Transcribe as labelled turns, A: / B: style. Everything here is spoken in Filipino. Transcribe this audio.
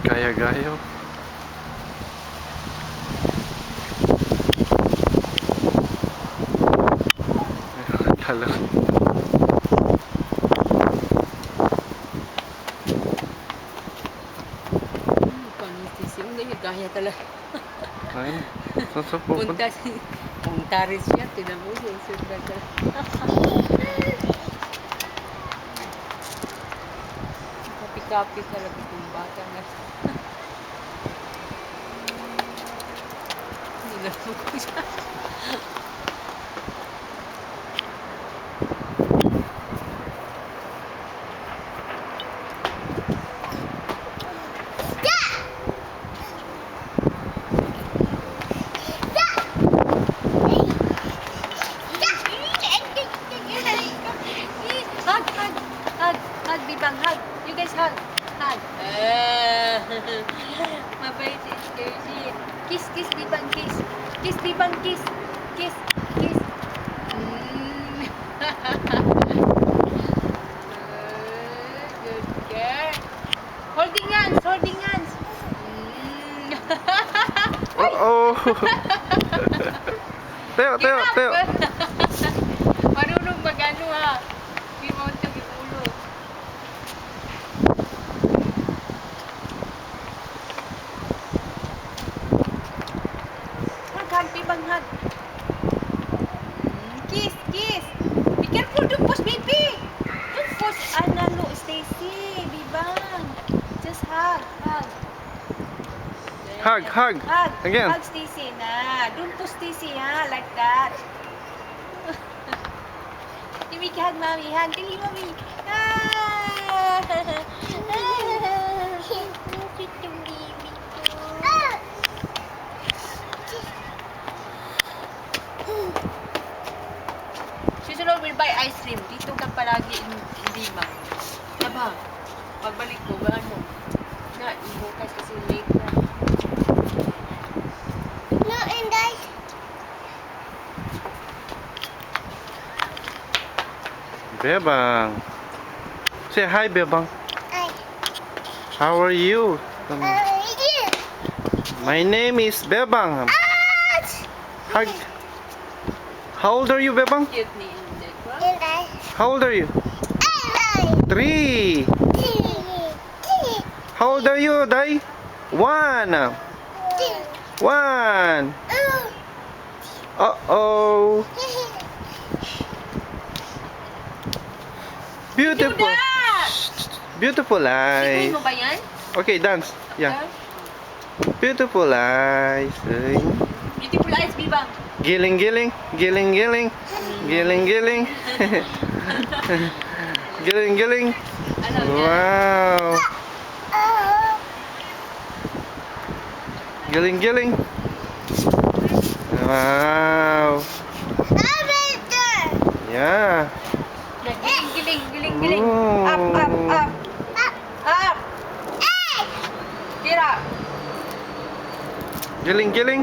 A: Gaya-gaya. Kala.
B: Pangitis yung gaya talaga.
A: Ayun. Saan sa pupunta?
B: Punta rin siya, tinabulo. Kapi-kapi talaga itong bata na. Nilapot ko siya. Hug, Bibang, hug. You guys hug. Hug. Mabait si Jersey. Kiss, Bibang, kiss. Kiss, Bibang, kiss. Kiss. Good girl. Holding hands.
A: Oh. Teo.
B: Marunong mag-ano ha. Remote yung ulo. Hug, Bibang, hug. Kiss. Be careful, don't push, baby. Don't push. Analo, Stacy. Bibang. Just hug.
A: Hug. Again.
B: Hug, Stacy na. Don't push, Stacy, ha? Like that. Give me hug, mommy. Hug. Give me, mommy. Susunod, we'll buy ice cream. Dito ka palagi hindi ma. Diba? Pagbalik ko, ano? Na, ibukas kasi late na. No, Inday.
A: Bebang. Say hi, Bebang.
C: Hi.
A: How are you?
C: You.
A: My name is Bebang. Hug. How old are you, Bebang?
B: Cute ni Inday.
C: Inday.
A: How old are you?
C: Inday.
A: 3. How old are you, Day? 1. 1. Uh-oh. Beautiful. Beautiful eyes.
B: Sikuhin mo ba yan?
A: Okay, dance. Yeah. Beautiful eyes. Ay.
B: Beautiful eyes, Bibang.
A: Giling. Giling.
B: Ano niya?
A: Wow. Giling. Wow. Yeah.
B: Giling.
A: Ooh.
B: Up. Get up.
A: Giling.